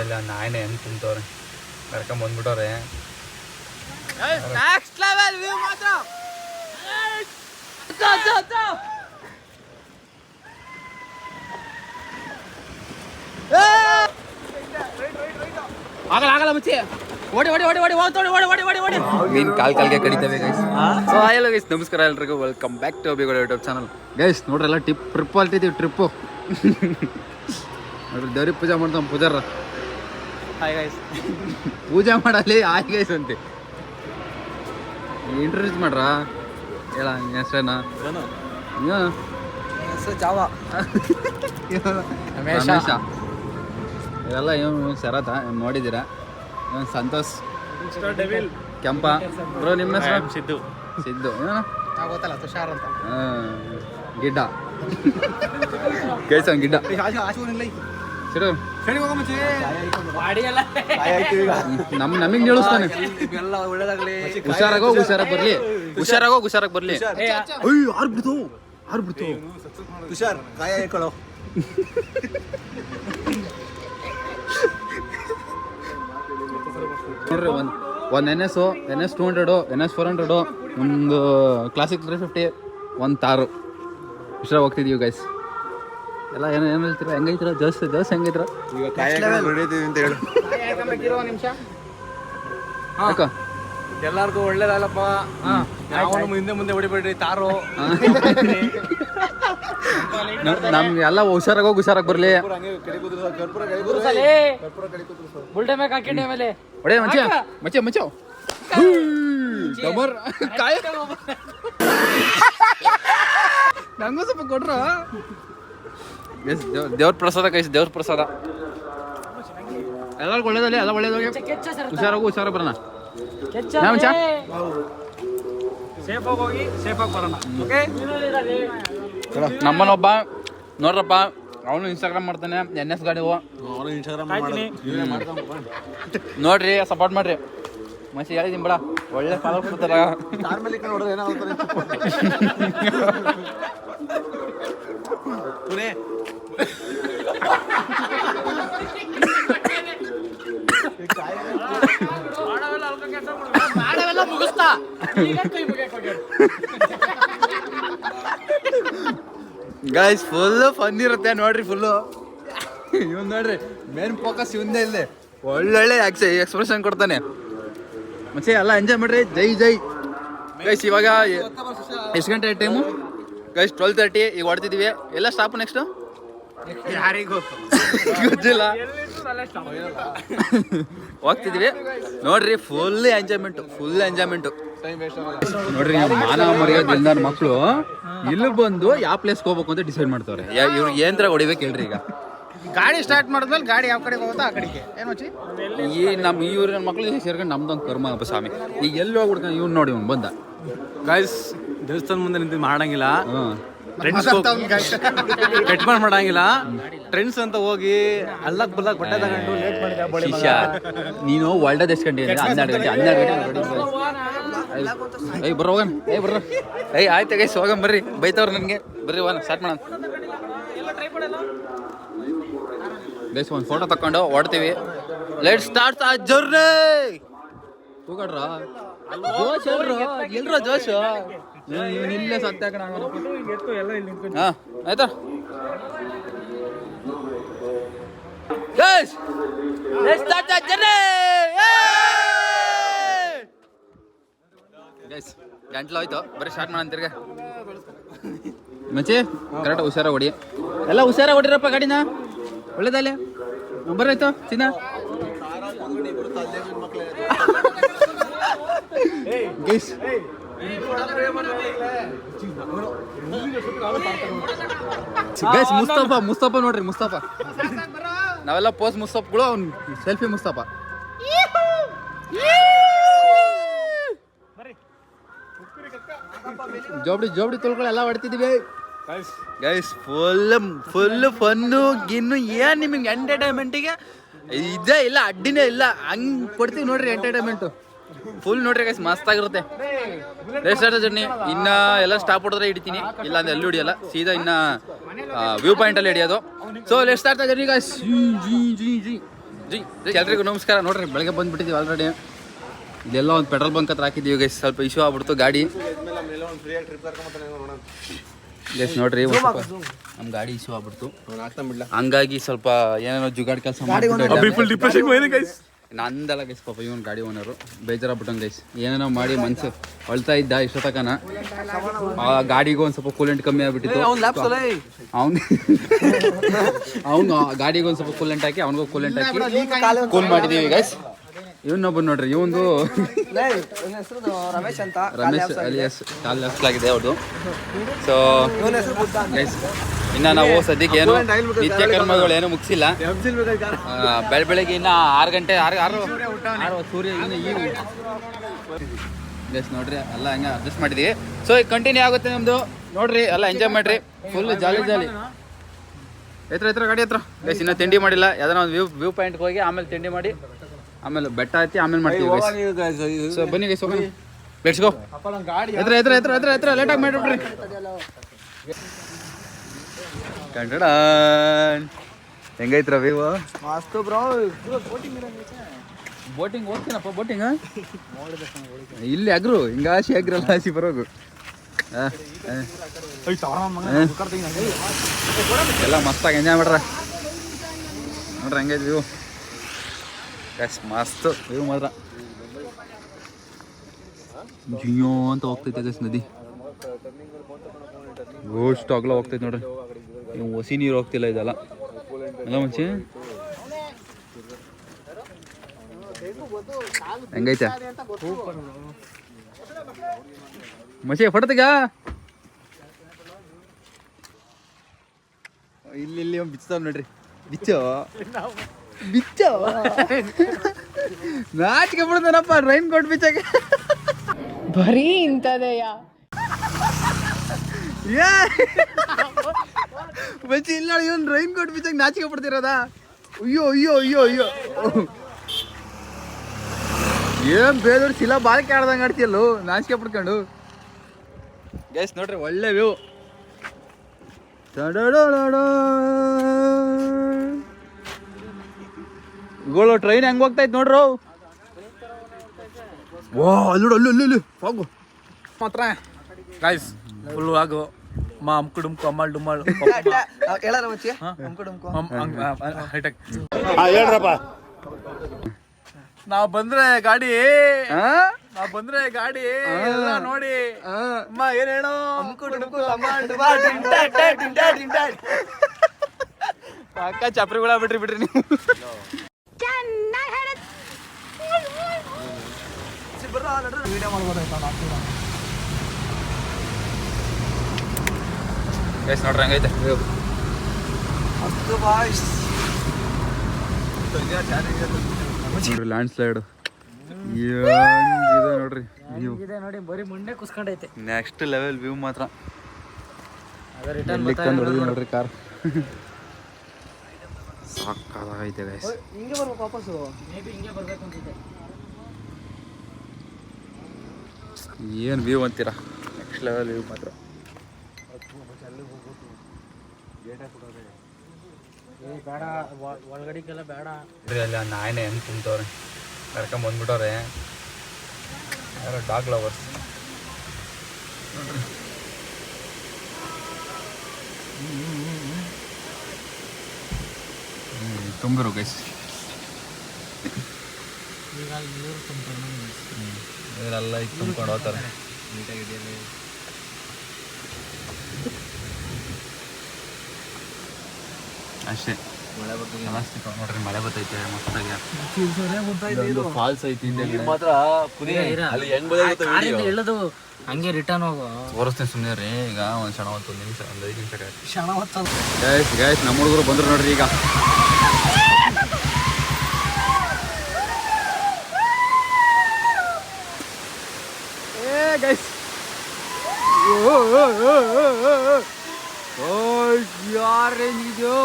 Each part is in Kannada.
ಇಲ್ಲ ನಾಯಿನೇ ಹೆಂಗೆ ತಿಂತವ್ರೆ ಕರ್ಕೊಂಬಂದ್ಬಿಟ್ಟವ್ರೆ. ನೆಕ್ಸ್ಟ್ ಲೆವೆಲ್ ವ್ಯೂ ಮಾತ್ರ. ಆಗಲ್ಲ ಮುಚ್ಚಿ ಓಡಿ ಮೀನ್ ಕಾಲ್ಗೆ ಕಡಿತವೆ ಗೈಸ್. ಸೊ ಹಾಯ್ ಗೈಸ್, ನಮಸ್ಕಾರ ಎಲ್ರಿಗೂ, welcome back to Abigola YouTube channel. Guys ನೋಡ್ರಲ್ಲ ಟ್ರಿಪ್ ಹೊಲ್ತಿದ್ದೀವಿ. ಟ್ರಿಪ್ಪು ನೋಡ್ರಿ, ದೇವ್ರಿಗೆ ಪೂಜೆ ಮಾಡ್ತಾವ ಪೂಜಾರ. ಹಾಯ್ ಗೈಸ್, ಪೂಜೆ ಮಾಡಲಿ ಹಾಯ್ ಗೈಸ್ ಅಂತೆ. ಇಂಟ್ರೊಡ್ಯೂಸ್ ಮಾಡ್ರ ಹೇಳ ಹೆಸ್ರೇನ? ಜಾವ ರಮೇಶ. ಇವೆಲ್ಲ ಇವನು ಶರತ ನೋಡಿದ್ದೀರಾ. ಇವನು ಸಂತೋಷ್ ಕೆಂಪ. ಬ್ರೋ ನಿಮ್ಮ ಹೆಸರು? ಸಿದ್ದು. ಗೊತ್ತಲ್ಲ, ತುಷಾರ್ ಅಂತ. ಗಿಡ್ಡ ಕೇಳ್ಸ ಗಿಡ್ಡ. ನಮಗೆ ನಿಲ್ಲಿಸ್ತಾನೆ. ಹುಷಾರಾಗಿ ಬರ್ಲಿ. ಆರು ಬಿಡ್ತು ತುಷಾರ್ ಗಾಯ ಹೇಳ್ಕೊಳ್ಳೋ. ನೋಡ್ರಿ, ಒಂದು NS 200, NS 400, ಒಂದು ಕ್ಲಾಸಿಕ್ 350, ಒಂದು ತಾರು. ಹುಷಾರಾಗಿ ಹೋಗ್ತಿದೀವಿ ಗೈಸ್. ಎಲ್ಲ ಏನು ಹೇಳ್ತೀರ? ಹೆಂಗೈತ್ರ ದೋಸ್ ಹೆಂಗೈತ್ರ? ಎಲ್ಲಾರ್ಗು ಒಳ್ಳೇದಲ್ಲಪ್ಪ. ಮುಂದೆ ಹೊಡಿಬೇಡ್ರಿ ತಾರು. ನಮ್ಗೆ ಎಲ್ಲ ಹುಷಾರಾಗಿ ಬರ್ಲಿ. ಒಡೆ ಮಚ್ಚ ನಂಗೂ ಸ್ವಲ್ಪ ಕೊಟ್ರ. ದೇವ್ರ ಪ್ರಸಾದ ಕೈಸ್, ದೇವ್ರ ಪ್ರಸಾದ. ಎಲ್ಲರಿಗೂ ಒಳ್ಳೇದಲ್ಲಿ, ಎಲ್ಲ ಒಳ್ಳೇದಾಗಿ ಹುಷಾರಾಗಿ ಬರೋಣ. ನಮ್ಮನೊಬ್ಬ ನೋಡ್ರಪ್ಪ, ಅವನು ಇನ್ಸ್ಟಾಗ್ರಾಮ್ ಮಾಡ್ತಾನೆ. NS ಗಾಡಿ ನೋಡ್ರಿ, ಸಪೋರ್ಟ್ ಮಾಡ್ರಿ. ಮಸಿ ಹೇಳಿದೀನಿ ಬೇಡ, ಒಳ್ಳೆ ಫಾಲೋ ಕೊಡ್ತಾರ. ಗೈಸ್ ಫುಲ್ ಫನ್ ಇರುತ್ತೆ ನೋಡ್ರಿ. ಫುಲ್ಲು ಇವನ್ ನೋಡ್ರಿ, ಮೇನ್ ಫೋಕಸ್ ಇವಂದೇ ಇಲ್ಲೇ. ಒಳ್ಳೊಳ್ಳೆ ಎಕ್ಸ್ಪ್ರೆಷನ್ ಕೊಡ್ತಾನೆ. ಮತ್ತೆ ಎಲ್ಲ ಎಂಜಾಯ್ ಮಾಡ್ರಿ. ಜೈ ಗೈಸ್. ಇವಾಗ ಎಷ್ಟು ಗಂಟೆ ಟೈಮು ಗೈಸ್? 12:30. ಈಗ ಹೊಡ್ತಿದೀವಿ. ಎಲ್ಲ ಸ್ಟಾಪ್ ನೆಕ್ಸ್ಟ್ ಯಾರಿಗೂ ಗೊತ್ತಿಲ್ಲ. ಹೋಗ್ತಿದೀವಿ ನೋಡ್ರಿ. ಫುಲ್ ಎಂಜಾಯ್ಮೆಂಟು ನೋಡ್ರಿ. ಮಾನ ಮರ್ಯಾದಿಂದ ಮಕ್ಕಳು ಇಲ್ಲಿ ಬಂದು ಯಾವ ಪ್ಲೇಸ್ಗೆ ಹೋಗ್ಬೇಕು ಅಂತ ಡಿಸೈಡ್ ಮಾಡ್ತಾರೆ. ಇವ್ರು ಏನ್ ತರ ಹೊಡಿಬೇಕು ಹೇಳ್ರಿ. ಈಗ ಗಾಡಿ ಸ್ಟಾರ್ಟ್ ಮಾಡಿದ್ಮೇಲೆ ಗಾಡಿ ಯಾವ ಕಡೆ ಹೋಗುತ್ತಾ ಆ ಕಡೆಗೆ ಏನು ಈ ಇವ್ರ ನನ್ನ ಮಕ್ಳು ಸೇರ್ಕೊಂಡು ನಮ್ದೊಂದು ಕರ್ಮ ಅಪ್ಪ ಸ್ವಾಮಿ. ಈಗ ಎಲ್ಲಿ ಹೋಗ್ಬಿಡ್ತಾನೆ ಇವ್ನು ನೋಡಿ. ಇವ್ನು ಬಂದ ಗಾಯ್ಸ್, ದೇವಸ್ಥಾನ ಮುಂದೆ ನಿಂತು ಮಾಡಂಗಿಲ್ಲ. ಕಟ್ ಮಾಡಂಗಿಲ್ಲ. ಟ್ರೆಂಡ್ಸ್ ಅಂತ ಹೋಗಿ ಅಲ್ಲಕ್ ಬಲ್ಲಕ್ ಬಟ್ಟೆ ತಗೊಂಡು ಲೇಟ್ ಶಿಷ್ಯ ನೀನು ಒಳ್ಳೆದ ಎಷ್ಟು ಗಂಟೆ? 12 ಗಂಟೆ. ಏಯ್ ಬರ್ರ ಹೋಗೋಣ. ಆಯ್ತು ಗೈಸ್, ಹೋಗಂ ಬರ್ರಿ. ಬೈತವ್ರು ನನಗೆ. ಬರ್ರಿ ಹೋಗೋಣ, ಸ್ಟಾರ್ಟ್ ಮಾಡೋಣ ಗೈಸ್. ಒಂದು ಫೋಟೋ ತಕೊಂಡು ಹೊಡ್ತೀವಿ. ಲೆಟ್ಸ್ ಸ್ಟಾರ್ಟ್ ಆ ಜರ್ನಿ. ತೂಗಡ್ರ ಜೋಶ್ ಎಲ್ರ ಜೋಶು. ಇವನು ಇಲ್ಲೇ ಸತ್ಯ ಕಣ. ಹಾಂ ಆಯ್ತಾ ಗೈಸ್, ಲೆಟ್ಸ್ ಸ್ಟಾರ್ಟ್ ಆ ಜರ್ನಿ. ಗೈಸ್ ಗಂಟ್ಲು ಹೋಯ್ತು, ಬರೀ ಸ್ಟಾರ್ಟ್ ಮಾಡೋಣ ತಿರ್ಗ. ಮಚ್ಚಿ ಕರೆಕ್ಟ್ ಹುಷಾರಾಗಿ ಹೊಡಿ. ಎಲ್ಲ ಹುಷಾರಾಗಿ ಹೊಡಿರಪ್ಪ ಗಾಡಿನ. ಒಳ್ಳೇದಲ್ಲೇ ಬರಾಯ್ತು ಚಿನ್ನ. ಗೈಸ್ ಗೈಸ್ ಮುಸ್ತಫಾ ನೋಡ್ರಿ. ಮುಸ್ತಫಾ ನಾವೆಲ್ಲ ಪೋಸ್ಟ್ ಮುಸ್ತಫ್ಗಳು, ಅವ್ನು ಸೆಲ್ಫಿ ಮುಸ್ತಫಾ. ಜೋಬಡಿ ತೊಳ್ಗಳು ಎಲ್ಲ ಹೊಡ್ತಿದೀವಿ ಗೈಸ್. ಫುಲ್ ಫನ್ನು ಗಿನ್ನು. ಏನ್ ನಿಮಗೆ ಎಂಟರ್ಟೈನ್ಮೆಂಟಿಗೆ ಇದೇ ಇಲ್ಲ, ಅಡ್ಡಿನೇ ಇಲ್ಲ. ಹಂಗ್ ಕೊಡ್ತೀವಿ ನೋಡ್ರಿ ಎಂಟರ್ಟೈನ್ಮೆಂಟು. ಫುಲ್ ನೋಡ್ರಿ ಗೈಸ್ ಮಸ್ತ್ ಆಗಿರುತ್ತೆ ರೇಸ್ಟಾರ್ಟ್ ಜರ್ನಿ. ಇನ್ನ ಎಲ್ಲ ಸ್ಟಾಪ್ ಹೊಡೆದ್ರೆ ಹಿಡಿತೀನಿ, ಇಲ್ಲ ಅಂದ್ರೆ ಎಲ್ಲೂ ಹಿಡಿಯಲ್ಲ, ಸೀದಾ ಇನ್ನ ವ್ಯೂ ಪಾಯಿಂಟ್ ಅಲ್ಲಿ ಹಿಡಿಯೋದು. So let's start journey guys. G ಎಲ್ರಿಗೂ ನಮಸ್ಕಾರ. ನೋಡ್ರಿ ಬೆಳಗ್ಗೆ ಬಂದ್ಬಿಟ್ಟಿದ್ದೀವಿ ಆಲ್ರೆಡಿ. ಇದೆಲ್ಲ ಒಂದು ಪೆಟ್ರೋಲ್ ಬಂಕ್ ಹತ್ರ ಹಾಕಿದ್ದೀವಿ ಗೈಸ್. ಸ್ವಲ್ಪ ಇಶ್ಯೂ ಆಗ್ಬಿಡ್ತು ಗಾಡಿ ಗೈಸ್. ನೋಡ್ರಿ ನಮ್ಮ ಗಾಡಿ ಇಶ್ಯೂ ಆಗ್ಬಿಡ್ತು, ಹಂಗಾಗಿ ಸ್ವಲ್ಪ ಏನೇನೋ ಜುಗಾಡ್ ಕೆಲಸ ನಂದಲ್ಲ ಗೈಸ್. ಪಾಪ ಇವನ್ ಗಾಡಿ ಓನರು ಬೇಜಾರಾಗ್ಬಿಟ್ಟಂಗೆ ಗೈಸ್. ಏನೇನೋ ಮಾಡಿ ಮನ್ಸು ಅಳ್ತಾ ಇದ್ದ ಇಷ್ಟೊತ್ತಕನ. ಆ ಗಾಡಿಗೂ ಒಂದು ಸ್ವಲ್ಪ ಕೂಲೆಂಟ್ ಕಮ್ಮಿ ಆಗ್ಬಿಟ್ಟಿತ್ತು. ಅವ್ನು ಗಾಡಿಗೆ ಒಂದು ಸ್ವಲ್ಪ ಕೂಲೆಂಟ್ ಹಾಕಿ ಅವನಿಗೂ ಕೂಲೆಂಟ್ ಹಾಕಿ ಕೂಲ್ ಮಾಡಿದೀವಿ ಗೈಸ್. ಇವನ್ನೊಬ್ಬ ನೋಡ್ರಿ, ಇವಂದು ರಮೇಶ್ ಅಲಿಯಾಸ್ ಕಾಲ್ ಹಸ್ಲಾಗಿದೆ ಅವ್ರದ್ದು. ಸೊ ಗೈಸ್ ಇನ್ನ ನಾವು ಸದ್ಯಕ್ಕೆ ಏನು ನಿತ್ಯ ಕರ್ಮಗಳು ಏನು ಮುಗಿಸಿಲ್ಲ. ಬೆಳಗ್ಗೆ ಇನ್ನ 6 ಗಂಟೆ 6 ಸೂರ್ಯ ಇನ್ನು ಈಗ ಗೈಸ್ ನೋಡ್ರಿ ಎಲ್ಲ ಹಂಗೆ ಅಡ್ಜಸ್ಟ್ ಮಾಡಿದೀವಿ. ಸೊ ಈಗ ಕಂಟಿನ್ಯೂ ಆಗುತ್ತೆ ನಮ್ದು. ನೋಡ್ರಿ ಎಲ್ಲ ಎಂಜಾಯ್ ಮಾಡ್ರಿ, ಫುಲ್ ಜಾಲಿ ಎತ್ರ ಗಾಡಿ ಹತ್ರ ಗೈಸ್. ಇನ್ನೂ ತಿಂಡಿ ಮಾಡಿಲ್ಲ, ಯಾವ್ದಾರ ಒಂದು ವ್ಯೂ ಪಾಯಿಂಟ್ಗೆ ಹೋಗಿ ಆಮೇಲೆ ತಿಂಡಿ ಮಾಡಿ ಆಮೇಲೆ ಬೆಟ್ಟ ಹತ್ತಿ ಆಮೇಲೆ ಮಾಡ್ತೀವಿ. ಸೊ ಬನ್ನಿ ಗೈಸ್, ಹೋಗೋಣ, ಲೆಟ್ಸ್ ಗೋ. ಎತ್ರ ಲೇಟಾಗಿ ಮಾಡಿಬಿಡ್ರಿ. ಹೆಂಗೈತ್ರ ವ್ಯೂ? ಮಸ್ತ್ ಬ್ರೋ. ಬೋಟಿಂಗ್ ಹೋಗ್ತೀನಪ್ಪ. ಬೋಟಿಂಗ್ ಇಲ್ಲಿ ಅಗ್ರು ಹಿಂಗಾಸಿ ಅಗ್ರಲ್ಲ ಹಾಸಿ ಬರೋಗು. ಎಲ್ಲ ಮಸ್ತಾಗಿ ಎಂಜಾಯ್ ಮಾಡ್ರ. ನೋಡ್ರಿ ಹೆಂಗೈತಿ ವ್ಯೂ ಗೈಸ್, ಮಸ್ತ್ ವ್ಯೂ ಮಾತ್ರ. ಜಿಯೋ ಅಂತ ಹೋಗ್ತೈತೆ ಗೈಸ್ ನದಿ, ಅಷ್ಟು ಅಗಲ ಹೋಗ್ತೈತೆ ನೋಡ್ರಿ. ಹೊಸಿ ನೀರು ಹೋಗ್ತಿಲ್ಲ ಇದೆಲ್ಲ ಎಲ್ಲ ಮುಂಚೆ. ಹೆಂಗೈತೆ ಮಸಿ ಫಟತ್ಗ ಇಲ್ಲಿ ಬಿಚ್ತಾವ ನೋಡ್ರಿ. ಬಿಚ್ಚೋ ನಾಚಿಕೆ ಬಿಡ್ತಾನಪ್ಪ ರೈನ್ ಕೋಟ್ ಬಿಚ್ಚಾಗೆ. ಬರೀ ಇಂಥದೆಯ ಬಚ್ಚಿ ಇಲ್ಲ ಇವನ್ ರೈನ್ ಕೋಟ್ ಬಿಚ್ಚಾಗ ನಾಚಿಕೆ ಬಿಡ್ತಿರೋದ. ಅಯ್ಯೋ ಅಯ್ಯೋ ಅಯ್ಯೋ ಅಯ್ಯೋ ಏನ್ ಬೇದವ್ರು ಶಿಲಾ ಬಾಳಿಕೆ ಆಡ್ದಂಗೆ ಆಡ್ತಿಯಲ್ಲೋ ನಾಚಿಕೆ ಬಿಡ್ಕೊಂಡು ಗೈಸ್. ನೋಡ್ರಿ ಒಳ್ಳೆ ವ್ಯೂ. ಗೋಳು ಟ್ರೈನ್ ಹೆಂಗ್ ಹೋಗ್ತೈತ್ ನೋಡ್ರು. ವಾ ಅಲ್ಲೂ ಹೋಗು ಮಾತ್ರ ಗೈಸ್ ಫುಲ್ ಆಗು ಅಮ್ಕುಡುಮ್ಕು ಅಮ್ಮಲ್ ಡುಮ್ಮಲ್ ಹೇಳ್ರಪ್ಪ. ನಾವ್ ಬಂದ್ರೆ ಗಾಡಿ ಎಲ್ಲ ನೋಡಿ ಅಮ್ಮ ಏನ್ ಹೇಳೋ ಅಕ್ಕ ಚಾಪ್ರಿಗಳ ಬಿಡ್ರಿ ನೀವು. ಗೈಸ್ ನೋಡ್ರಿ ಹಂಗೈತೆ ನೋಡ್ರಿ ಲ್ಯಾಂಡ್ ಸ್ಲೈಡ್ ನೋಡ್ರಿ ನೋಡಿ, ಬರೀ ಮುಂಡೆ ಕುಸ್ಕೊಂಡೈತೆ. ನೆಕ್ಸ್ಟ್ ಲೆವೆಲ್ ವ್ಯೂ ಮಾತ್ರ. ನೋಡ್ರಿ ಕಾರ್ ಸಾಕಾಗೈತೆ ಗೈಸ್. ಹಿಂಗೆ ಬರ್ಬೇಕು ವಾಪಸ್ಸು. ಮೇ ಬಿ ಹಿಂಗೆ ಬರ್ಬೇಕು ಅಂತಿದ್ದೆ. ಏನು ವ್ಯೂ ಅಂತೀರಾ, ನೆಕ್ಸ್ಟ್ ಲೆವೆಲ್ ವ್ಯೂ ಮಾತ್ರ. ಬೇಡ ಒಳಗಡೆಗೆಲ್ಲ ಬೇಡ. ಅಲ್ಲಿ ನಾಯಿನೇ ಹೆಂಗೆ ಕುಂತವ್ರೆ, ಕರ್ಕೊಂಡ್ ಬಂದ್ಬಿಟ್ಟವ್ರೆ ಯಾರೋ ಡಾಗ್ ಲವರ್ಸ್. ತುಂಬಿರು ಗೈಸ್. ನೀರೆಲ್ಲ ಈಗ ತುಂಬ್ಕೊಂಡು ಹೋಗ್ತಾರೆ. ಅಷ್ಟೇ ನೋಡ್ರಿ, ಮಳೆ ಬರ್ತೈತೆ ಮಸ್ತಾಗಿ. ಫಾಲ್ಸ್ ಐತಿ ಮಾತ್ರ ಹೇಳೋದು ಹಂಗೆ ರಿಟರ್ನ್ ಹೋಗು. ತೋರಿಸ್ತೀನಿ ಸುಮ್ಮನೆ ರೀ. ಈಗ ಒಂದು ಕ್ಷಣ, ಒಂದು ನಿಮಿಷ, ಒಂದು 5 ನಿಮಿಷ ಗೈಸ್. ನಮ್ಮ ಹುಡುಗರು ಬಂದ್ರು ನೋಡ್ರಿ ಈಗ. ಗೈಸ್ ಯಾರೇನಿದು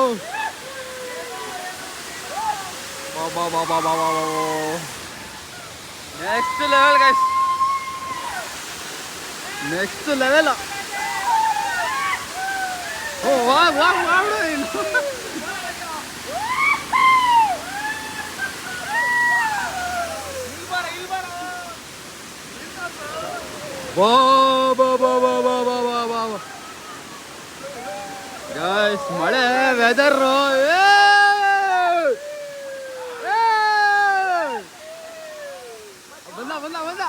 next level guys, next level. ಓ ವಾಹ್ ವಾಹ್ ವಾಹ್ ಗೈಸ್ ಮಳೆ ವೆದರ್ ಬಂದ ಬಂದ ಬಂದ.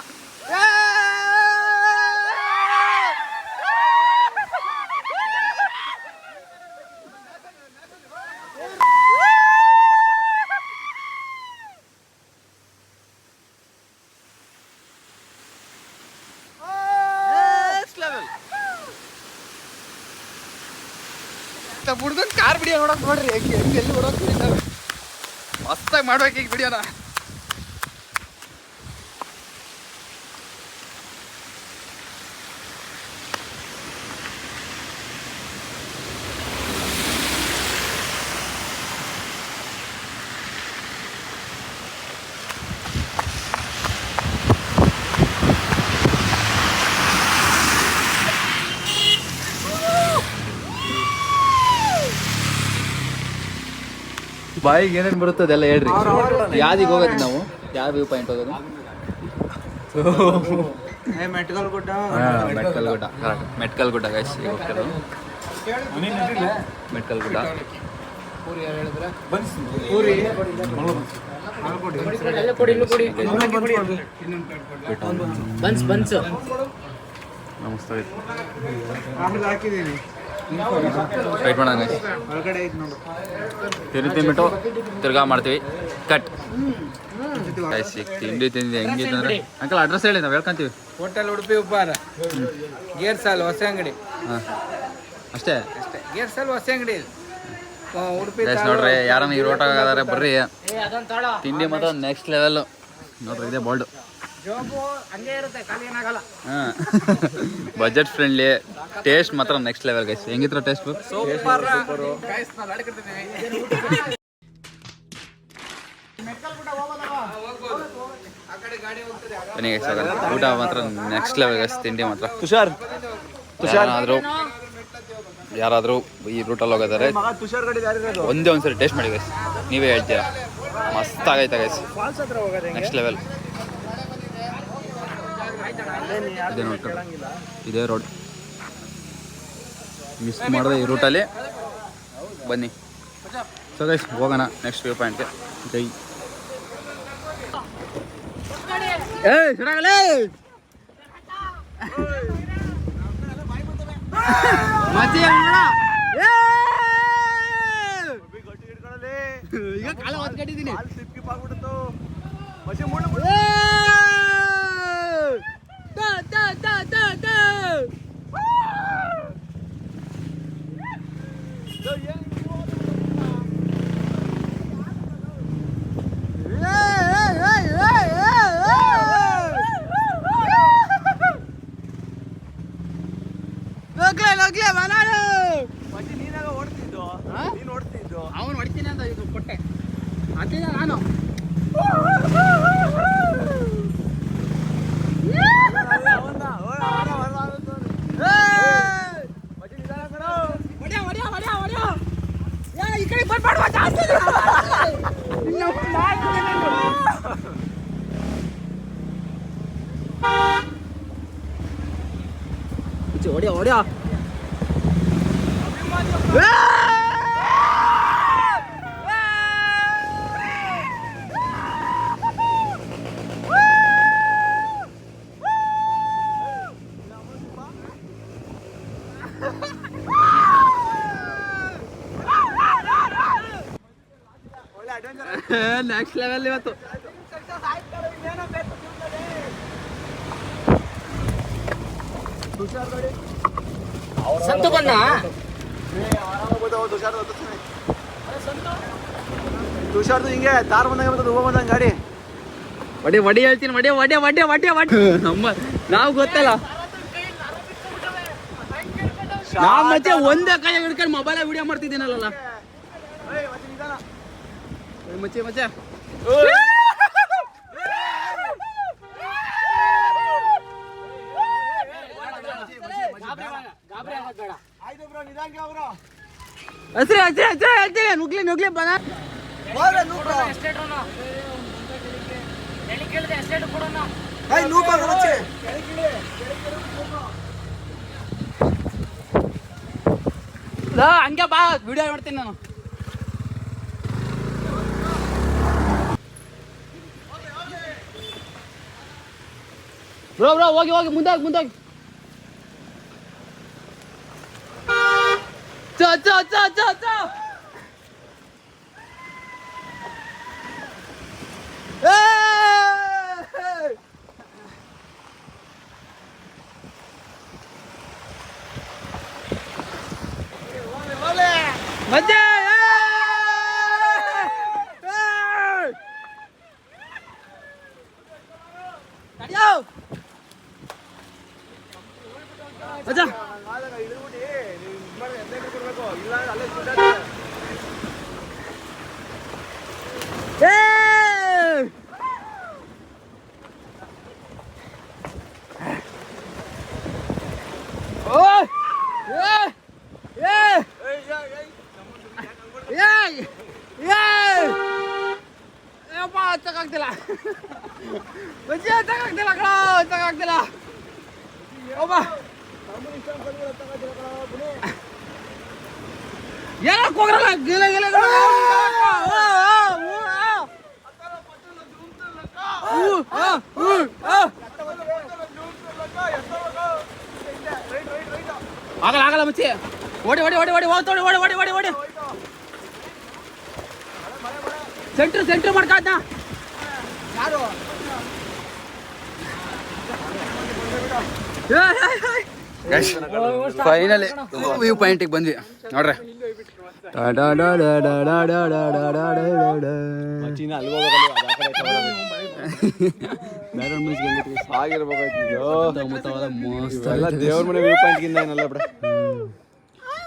ಹುಡ್ಗನ್ ಕಾರ್ ವಿಡಿಯೋ ನೋಡಕ್ ನೋಡ್ರಿ, ಹೆಂಗೆ ಹೆಂಗೆ ಎಲ್ಲಿ ನೋಡಕ್ ಮಸ್ತಾಗಿ ಮಾಡ್ಬೇಕು ಈಗ ವಿಡಿಯೋನ. ಬಾಯಿಗೆ ಏನೇನು ಬರುತ್ತೆ ಅದೆಲ್ಲ ಹೇಳ್ರಿ. ಯಾವ್ದಿಗೆ ಹೋಗೋದು ನಾವು, ಯಾವ ವ್ಯೂ ಪಾಯಿಂಟ್ ಹೋಗೋದು? ಮೆಟ್ಕಲ್ ಗುಡ್ಡ. ಕರೆಕ್ಟ್, ಮೆಟ್ಕಲ್ ಗುಡ್ಡ ಗೈಸ್ ಈಗ ಹೋಗ್ತಿರೋದು. ಮೆಟ್ಕಲ್ ಗುಡ್ಡ. ರೈಟ್ ಮಾಡೋಣ ತಿಂದ್ಬಿಟ್ಟು ತಿರ್ಗಾ ಮಾಡ್ತೀವಿ ಕಟ್. ತಿಂಡಿ ತಿಂಡಿ ಹೆಂಗಿದೆ ಅಂದ್ರೆ ಅಂಕಲ್ ಅಡ್ರೆಸ್ ಹೇಳಿ ನಾವು ಹೇಳ್ಕೊಂತೀವಿ. ಹೋಟೆಲ್ ಉಡುಪಿ ಉಪ್ಪಾರ, ಗೇರ್ ಸಾಲ್ ಹೊಸ ಅಂಗಡಿ. ಹಾಂ ಅಷ್ಟೇ ಅಷ್ಟೇ, ಗೇರ್ ಸಾಲ್ ಹೊಸ ಅಂಗಡಿ ಉಡುಪಿ. ನೋಡ್ರಿ ಯಾರನ್ನ ಈ ರೋಟ ಆಗಾದ್ರೆ ಬರ್ರಿ, ತಿಂಡಿ ಮಾತ್ರ ನೆಕ್ಸ್ಟ್ ಲೆವೆಲ್ ನೋಡ್ರಿ. ಇದೆ ಬೋಲ್ಡು, ಹಂಗೆ ಇರುತ್ತೆ, ಖಾಲಿ ಏನಾಗಲ್ಲ. ಹಾಂ ಬಜೆಟ್ ಫ್ರೆಂಡ್ಲಿ, ಟೇಸ್ಟ್ ಮಾತ್ರ ನೆಕ್ಸ್ಟ್ ಲೆವೆಲ್ ಗೈಸ್. ಹೆಂಗಿತ್ರ ಟೇಸ್ಟ್? ಸೂಪರ್. ಬನ್ನಿ ಗೈಸ್, ಊಟ ಮಾತ್ರ ನೆಕ್ಸ್ಟ್ ಲೆವೆಲ್ ಗೈಸ್. ತಿಂಡಿ ಮಾತ್ರ ತುಷಾರ್ ಯಾರಾದರೂ ಈ ರೂಟಲ್ಲಿ ಹೋಗೋದಾರೆ ಒಂದೇ ಒಂದ್ಸರಿ ಟೇಸ್ಟ್ ಮಾಡಿ ಗೈಸ್, ನೀವೇ ಹೇಳ್ತೀರಾ ಮಸ್ತ್ ಆಗೈತೆ ಗೈಸ್, ನೆಕ್ಸ್ಟ್ ಲೆವೆಲ್. ಇದೇ ನೋಡ್ಕೊಂಡು ಇದೇ ರೋಡ್, ಮಿಸ್ ಮಾಡಿದೆ ಈ ರೂಟಲ್ಲಿ. ಬನ್ನಿ ಸೊ ಗೈಸ್ ಹೋಗೋಣ ನೆಕ್ಸ್ಟ್ ವ್ಯೂ ಪಾಯಿಂಟ್ಗೆ. ಜೈ ಈಗ ಕಾಲ ಹೊತ್ಕೊಂಡಿದ್ದೀನಿ. ಅವನು ಹೊಡಿತೀನಿ ಅಂತ ಇದು ಕೊಟ್ಟೆ ಅದೇ ನಾನು. ಈ ಕಡೆ ಬರ್ಬಾರ್ದು ಹೊಡಿಯ ಹೊಡಿಯ. ನೆಕ್ಸ್ಟ್ ಲೆವೆಲ್ ಇವತ್ತು. ಸಂತು ಬಂದ ತುಷಾರ್ದು ಹಿಂಗೆ ತಾರ್ ಬಂದಂಗೆ ಬರ್ತದೆ, ಹೋಗ ಬಂದಂಗೆ ಗಾಡಿ. ವಡಿ ವಡಿ ಹೇಳ್ತೀನಿ, ವಡಿ ವಡಿ ವಡಿ ವಡಿ ವಡಿ. ನಮ್ಮ ನಾವು ಗೊತ್ತಲ್ಲ, ನಾವು ಮತ್ತೆ ಒಂದೇ ಕೈ ಹಿಡ್ಕೊಂಡು ಮೊಬೈಲ್ ವಿಡಿಯೋ ಮಾಡ್ತಿದ್ದೀನಲ್ಲ ಮಚ್ಚೆ ಮಚ್ಚೆ. ಹಸ್ರಿ ಹಸ್ರಿ ಹಸ್ರಿ ಹೇಳ್ತೀನಿ ನುಗ್ಲಿ ನುಗ್ಲಿ ಬನ ಎಸ್ಟೇಟ್ ಕೇಳಿದೆ ಎಸ್ಟೇಟ್ ಕೊಡೋಣ ಹಂಗೆ ಬಾ ವಿಡಿಯೋ ಮಾಡ್ತೀನಿ ನಾನು ಬ್ರೋ ಬ್ರೋ ಹೋಗಿ ಹೋಗಿ ಮುಂದೋಗಿ ಮುಂದೋಗಿ ಚ ಚ ಚ ಚ ಚ ಮಧ್ಯ ಅಜ್ಜ ತಗಾಗ್ತಿಲ್ಲ ತಗಾಗ್ತಿಲ್ಲ ಕಣ ತಗಾಗ್ತಿಲ್ಲ ಒಬ್ಬ ಏನಕ್ಕೆ ಹೋಗ್ರಲ್ಲ ಗಿಲ ಗಿಲ ಆಗಲ್ಲ ಆಗಲ್ಲ ಮುಚ್ಚಿ ಓಡಿ ಓಡಿ ಓಡಿ ಓಡಿ ಹೋಗ್ತೋಡಿ ಓಡಿ ಓಡಿ ಓಡಿ ಓಡಿ ಸೆಂಟ್ರ್ ಮಾಡ್ಕಾದ್ನ ಯಾರು ಫೈನಲಿ ವ್ಯೂ ಪಾಯಿಂಟಿಗೆ ಬಂದ್ವಿ ನೋಡ್ರಿ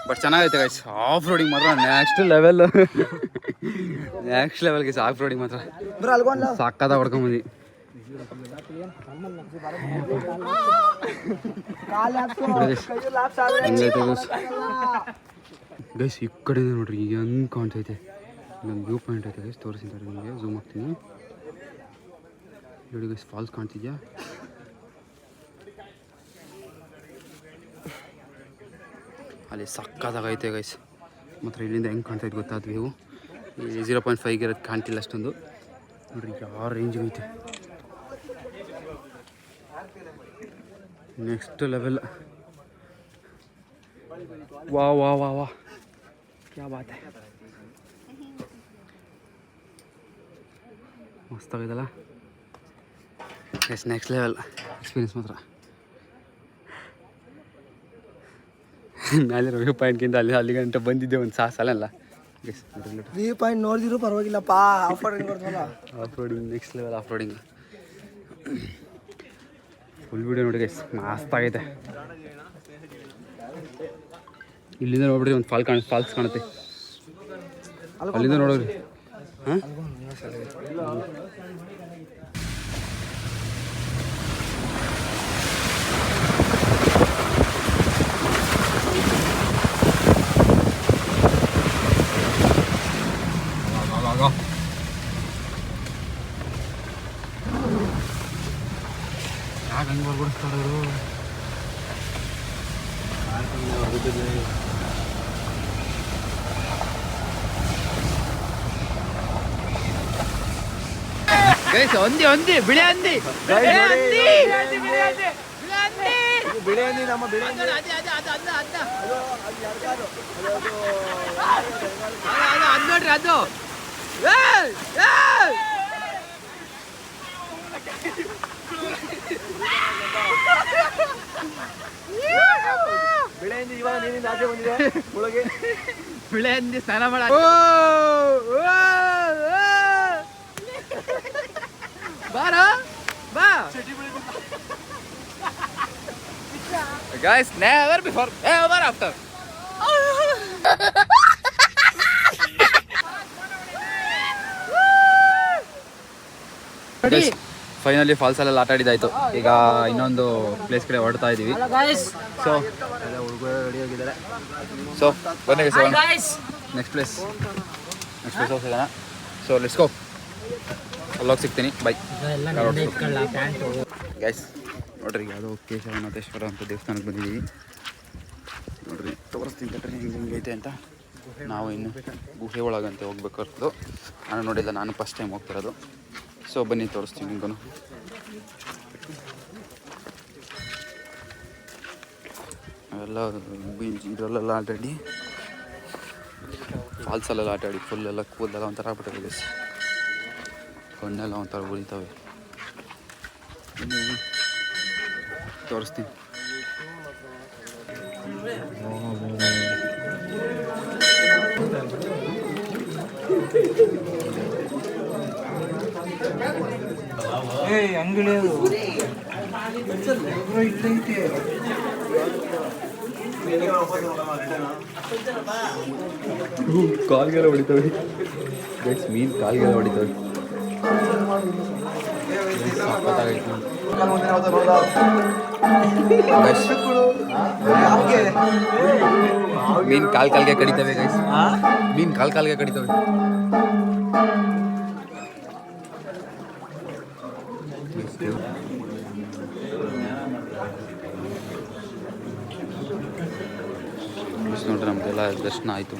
ಬಟ್ ಚೆನ್ನಾಗೈತೆ ಗೈಸ್ ಆಫ್ ರೋಡಿಂಗ್ ಮಾತ್ರ next level guys off roading ಮಾತ್ರ ಸಾಕಾದ ಹೊಡ್ಕೊಂಬಂದಿ ಗೈಸ್ ಈ ಕಡೆ ನೋಡ್ರಿ ಹೆಂಗ್ ಕಾಣ್ತೈತೆ ಇಲ್ಲೊಂದು ವ್ಯೂ ಪಾಯಿಂಟ್ ಐತೆ ಗೈಸ್ ತೋರಿಸ್ತೀನಿ ನಿಮಗೆ ಝೂಮ್ ಆಗ್ತೀನಿ ನೋಡಿ ಗೈಸ್ ಫಾಲ್ಸ್ ಕಾಣ್ತಿದ್ಯಾ ಅಲ್ಲಿ ಸಕ್ಕದಾಗೈತೆ ಗೈಸ್ ಮಾತ್ರ ಇಲ್ಲಿಂದ ಹೆಂಗೆ ಕಾಣ್ತೈತೆ ಗೊತ್ತಾದ ವ್ಯೂ 0.5 ಇರೋದು ಕಾಣ್ತಿಲ್ಲ ಅಷ್ಟೊಂದು ನೋಡ್ರಿ ಯಾವ ರೇಂಜಿಗೆ ಐತೆ ನೆಕ್ಸ್ಟ್ ಲೆವೆಲ್ ವಾ ವಾ ವಾ ವಾ ಕ್ಯಾ ಬಾತ್ ಹೈ ಮಸ್ತಾಗಿದಲ್ಲ ಎಸ್ ನೆಕ್ಸ್ಟ್ ಲೆವೆಲ್ ಎಕ್ಸ್ಪೀರಿಯನ್ಸ್ ಮಾತ್ರ ಮೇಲೆ ವ್ಯೂ ಪಾಯಿಂಟ್ಗಿಂತ ಅಲ್ಲಿ ಗಂಟೆ ಬಂದಿದ್ದೆ ಒಂದು ಸಾಲ ವ್ಯೂ ಪಾಯಿಂಟ್ ನೋಡಿದ್ರು ಪರವಾಗಿಲ್ಲಪ್ಪ off roading next level off roading full video ನೋಡಿ ಗೈಸ್ ಮಸ್ತಾಗೈತೆ ಇಲ್ಲಿಂದ ನೋಡ್ಬಿಡ್ರಿ ಒಂದು ಫಾಲ್ಸ್ ಕಾಣುತ್ತೆ ಅಲ್ಲಿಂದ ನೋಡೋರಿ ಹಾಂ ಯಾಕೆ ಹಂಗೆ ಬರ್ಬಿಡಿಸ್ತಾರವರು ಒಂದಿ ಬಿಳಿ ಹಂದಿ ನಮ್ಮ ಅದು ನೋಡ್ರಿ ಅದು ಬೆಳೆಯಿಂದ ಇವಾಗ ನೀರಿನ ಆಚೆ ಬಂದಿದೆ ಒಳಗೆ ಬಿಳೆ ಹಂದಿ ಸ್ನಾನ ಮಾಡ ಬಾರ ಬಾ guys never before ever after finally ಫಾಲ್ಸಲ್ಲೆಲ್ಲ ಆಟ ಆಡಿದಾಯ್ತು. ಈಗ ಇನ್ನೊಂದು ಪ್ಲೇಸ್ ಕಡೆ ಹೊರಡ್ತಾ ಇದ್ದೀವಿ. ಸೊ ಎಲ್ಲ ಹುಡುಗರು ರೆಡಿ ಆಗಿದ್ದಾರೆ. ಸೊ ಬನ್ನಿ ನೆಕ್ಸ್ಟ್ ಪ್ಲೇಸ್ ಹೋಗ್ತಿದ್ದಾನ. So let's go. ಅಲ್ಲೋಗಿ ಸಿಗ್ತೀನಿ. Bye guys. ನೋಡ್ರಿ ಯಾವುದೋ ಕೇಶವನಾಥೇಶ್ವರ ಅಂತ ದೇವಸ್ಥಾನಕ್ಕೆ ಬಂದಿದ್ದೀವಿ. ನೋಡ್ರಿ ತೋರಿಸ್ತೀನಿ ಕಟ್ರಿ ಹೆಂಗೈತೆ ಅಂತ. ನಾವು ಇನ್ನು ಗುಹೆ ಒಳಗಂತೆ ಹೋಗ್ಬೇಕಾಗ್ತದೆ. ನಾನು ನೋಡಿಲ್ಲ, ನಾನು ಫಸ್ಟ್ ಟೈಮ್ ಹೋಗ್ತಿರೋದು. ಸೊ ಬನ್ನಿ ತೋರಿಸ್ತೀನಿ ನಿಮಗೂ. ಎಲ್ಲ ಇದರಲ್ಲೆಲ್ಲ ಆಟಾಡಿ ಫಾಲ್ಸಲ್ಲೆಲ್ಲ ಆಟಾಡಿ ಫುಲ್ಲೆಲ್ಲ ಕೂದಲೆಲ್ಲ ಒಂಥರ ಆಗ್ಬಿಟ್ಟಿದೆ. ಕಣ್ಣೆಲ್ಲ ಒಂಥರ ಉಳಿತವೆ. ತೋರಿಸ್ತೀನಿ. ಅಂಗಡಿ ಕಾಲ್ಗೆಲ್ಲ ಹೊಡಿತವೆ ಮೀನು, ಕಾಲ್ಗೆಲ್ಲ ಹೊಡಿತವೆ. ಮೀನ್ ಕಾಲ್ಗೆ ಕಡಿತವೆ ಗೈಸ್. ಮೀನ್ ಕಾಲ್ಗೆ ಕಡಿತವೆ. ನೋಡ್ರಿ ನಮ್ದೆಲ್ಲ ದರ್ಶನ ಆಯಿತು.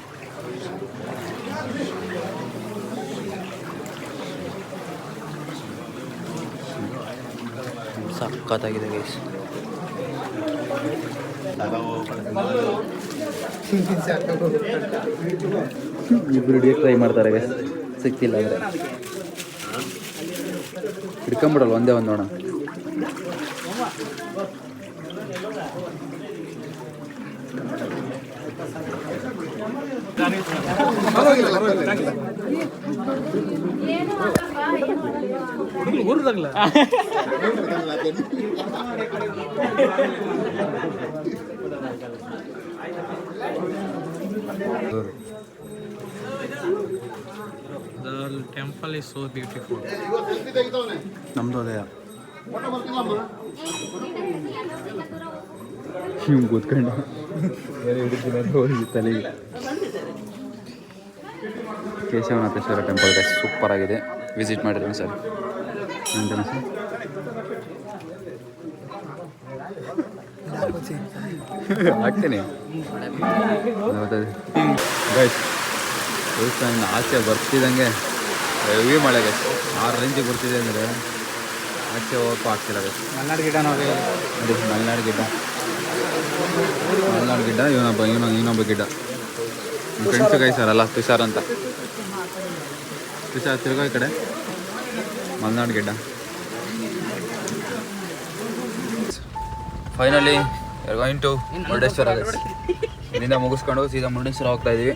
ಸಖತ್ತಾಗಿದೆ ಗೈಸ್. ಇಬ್ಬರು ಟ್ರೈ ಮಾಡ್ತಾರೆ ಗೈಸ್. ಸಿಕ್ತಿಲ್ಲ ಅಂದರೆ ಹಿಡ್ಕೊಂಬಿಡಲ್ಲ, ಒಂದೇ ಒಂದು ನೋಡೋಣ. The temple is so beautiful. ನಮ್ದು ಅದೇ ಹಿಂಗೆ ಕೂತ್ಕೊಂಡು ಹಿಡಿತೀನಿ ತಲೆಗೆ. ಕೇಶವನಾಥೇಶ್ವರ ಟೆಂಪಲ್ ಸೂಪರ್ ಆಗಿದೆ. ವಿಸಿಟ್ ಮಾಡಿದ್ದೀನಿ ಸರ್. ಎಂತನ ಸರ್ ಆಗ್ತೀನಿ ಗೈಸ್. ದೇವಸ್ಥಾನ ಆಚೆ ಬರ್ತಿದ್ದಂಗೆ ಹೆವಿ ಮಳೆ ಗೈಸ್. 6 ರೇಂಜಿಗೆ ಬರ್ತಿದೆ ಅಂದರೆ ಆಚೆ ಹೋಗೋಕ್ಕೂ ಆಗ್ತಿಲ್ಲ ಗೈಸ್. ಮಲ್ನಾಡು ಗಿಡ ನೋಡಿ. ನೋಡಿ ಮಲೆನಾಡು ಗಿಡ್ಡ, ಮಲೆನಾಡು ಗಿಡ್ಡ. ಇನ್ನೊಬ್ಬ ಗಿಡ್ಡ ಫ್ರೆಂಡ್ಸು ಗೈಸ್ ಅವರೆಲ್ಲ. ತುಷಾರ್ ಅಂತ. ತುಷಾರ್ ತಿರ್ಗೋ ಈ ಕಡೆ. ಮಲೆನಾಡು ಗಿಡ್ಡ. Finally going to Murudeshwar guys. ಇಲ್ಲಿಂದ ಮುಗಿಸ್ಕೊಂಡು ಸೀದಾ ಮುರುಡೇಶ್ವರ ಹೋಗ್ತಾ ಇದ್ದೀವಿ.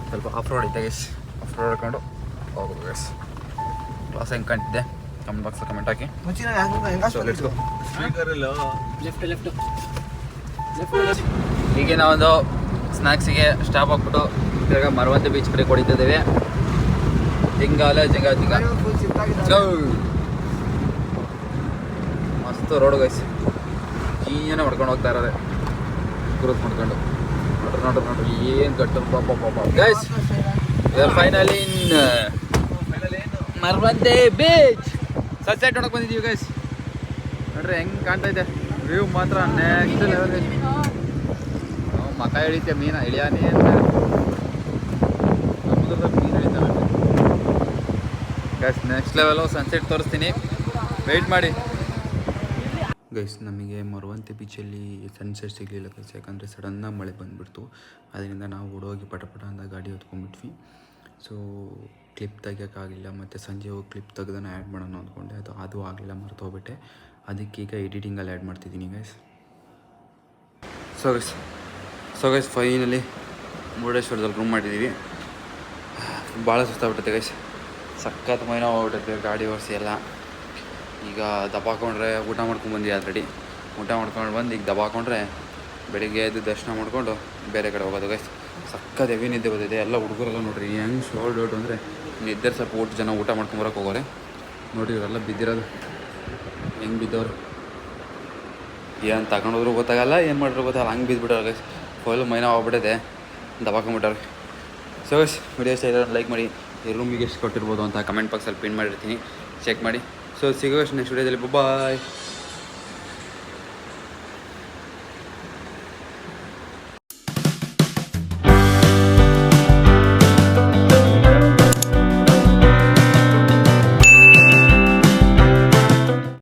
ಸ್ವಲ್ಪ ಆಫ್ ರೋಡ್ ಐತೆ ಗೈಸ್. ಆಫ್ ರೋಡ್ ಹಾಕೊಂಡು ಹೋಗ್ಬೋದು ಗೈಸ್. ಕ್ಲಾಸ್ ಹೆಂಗೆ ಕಾಣ್ತಿದ್ದೆ ಕಮೆಂಟ್ ಬಾಕ್ಸ್ ಕಮೆಂಟ್ ಹಾಕಿ. So let's go. ಈಗ ನಾವೊಂದು ಸ್ನ್ಯಾಕ್ಸಿಗೆ ಸ್ಟಾಪ್ ಹಾಕ್ಬಿಟ್ಟು ತಿರ್ಗಾ ಮರವಂತೆ ಬೀಚ್ ಕಡೆ ಹೊಡಿತಿದ್ದೇವೆ. ಜಿಂಗಾಲ ಜಿಂಗ ಜಿಂಗ ಮಸ್ತು ರೋಡ್ ಗೈಸ್. ಜೀನ ಮಾಡ್ಕೊಂಡು ಹೋಗ್ತಾ ಇರೋದೆ ಕ್ರೂಸ್ ಮಾಡ್ಕೊಂಡು. ನೋಡ್ರಿ ಏನು ಕಟ್ಟು ಪಾಪ ಗೈಸ್. ಫೈನಲಿ ಇನ್ ಮರವಂತೆ ಬೀಚ್ ಸನ್ಸೆಟ್ ನೋಡಕ್ ಬಂದಿದ್ದೀವಿ ಗೈಸ್. ನೋಡ್ರಿ ಹೆಂಗೆ ಕಾಣ್ತಾ ಇದೆ ವ್ಯೂ ಮಾತ್ರ ನೆಕ್ಸ್ಟ್ ಲೆವೆಲ್ ಗೈಸ್. ನಾವು ಮಕ ಹಿಡಿತೆ ಮೀನ ಇಳಿಯಾನಿ ಅಂತ ಸಮುದ್ರದ ಮೀನು ಹಿಡಿತಾವೆ ಗೈಸ್. ನೆಕ್ಸ್ಟ್ ಲೆವೆಲು ಸನ್ಸೆಟ್ ತೋರಿಸ್ತೀನಿ, ವೆಯ್ಟ್ ಮಾಡಿ ಗೈಸ್. ನಮಗೆ ಮರವಂತೆ ಬೀಚಲ್ಲಿ ಸನ್ಸೆಟ್ ಸಿಗಲಿಲ್ಲ ಗೈಸ್, ಯಾಕಂದರೆ ಸಡನ್ನಾಗಿ ಮಳೆ ಬಂದುಬಿಡ್ತು. ಅದರಿಂದ ನಾವು ಓಡೋಗಿ ಪಟ ಅಂತ ಗಾಡಿ ಹೊತ್ಕೊಂಡ್ಬಿಟ್ವಿ. So clip ತೆಗಿಯೋಕ್ಕಾಗಲಿಲ್ಲ. ಮತ್ತು ಸಂಜೆ ಹೋಗಿ ಕ್ಲಿಪ್ ತೆಗೆದನ್ನು ಆ್ಯಡ್ ಮಾಡೋಣ ಅಂದ್ಕೊಂಡೆ, ಅದು ಆಗಲಿಲ್ಲ, ಮರ್ತೋಗ್ಬಿಟ್ಟೆ. ಅದಕ್ಕೀಗ ಎಡಿಟಿಂಗಲ್ಲಿ ಆ್ಯಡ್ ಮಾಡ್ತಿದ್ದೀನಿ ಗೈಸ್. ಸೊ ಗೈಸ್ ಫೈನಲಿ ಮುರುಡೇಶ್ವರದಲ್ಲಿ ರೂಮ್ ಮಾಡಿದ್ದೀವಿ. ಭಾಳ ಸುಸ್ತಾಗ್ಬಿಟ್ಟೈತೆ ಗೈಸ್. ಸಖತ್ ಮೈನೋ ಹೋಗ್ಬಿಟ್ಟೈತೆ ಗಾಡಿ ಓಡಿಸಿ ಎಲ್ಲ. ಈಗ ದಬಾಕೊಂಡ್ರೆ ಊಟ ಮಾಡ್ಕೊಂಡ್ಬಂದು ಆಲ್ರೆಡಿ. ಊಟ ಮಾಡ್ಕೊಂಡು ಬಂದು ಈಗ ದಬಾಕೊಂಡ್ರೆ ಬೆಳಿಗ್ಗೆ ಎದ್ದು ದರ್ಶನ ಮಾಡಿಕೊಂಡು ಬೇರೆ ಕಡೆ ಹೋಗೋದು ಗೈಸ್. ಸಖತ್ ಹೆವಿ ನಿದ್ದೆ ಬಂದಿದೆ. ಎಲ್ಲ ಹುಡುಗರೆಲ್ಲ ನೋಡ್ರಿ ಹೆಂಗೆ ಶೋಲ್ಡ್ ಔಟ್ ಅಂದರೆ ನಿದ್ದೆ ಸ್ವಲ್ಪ ಜನ ಊಟ ಮಾಡ್ಕೊಂಬರಕ್ಕೆ ಹೋಗೋರೆ. ನೋಡಿ ಇವರೆಲ್ಲ ಬಿದ್ದಿರೋದು ಹೆಂಗೆ ಬಿದ್ದವ್ರು, ಏನು ತಗೊಂಡೋದ್ರು ಗೊತ್ತಾಗಲ್ಲ, ಏನು ಮಾಡಿದ್ರು ಗೊತ್ತಾಗಲ್ಲ, ಹಂಗೆ ಬಿದ್ದುಬಿಟ್ಟವ್ರು ಗೈಸ್. ಫುಲ್ ಮೈನ ಹೋಗ್ಬಿಟ್ಟಿದೆ, ದಬಾಕೊಂಬಿಟ್ಟವ್ರು. ಸೊ ಗೈಸ್ ವಿಡಿಯೋ ಇಷ್ಟ ಇದ್ದಾರೆ ಲೈಕ್ ಮಾಡಿ, ಈ ರೂಮಿಗೆ ಎಷ್ಟು ಕೊಟ್ಟಿರ್ಬೋದು ಅಂತ ಕಮೆಂಟ್ ಬಾಕ್ಸಲ್ಲಿ ಪಿನ್ ಮಾಡಿರ್ತೀನಿ, ಚೆಕ್ ಮಾಡಿ. ಸೊ ಸಿಗೋ ನೆಕ್ಸ್ಟ್ ವಿಡಿಯೋದಲ್ಲಿ ಬಾಯ್.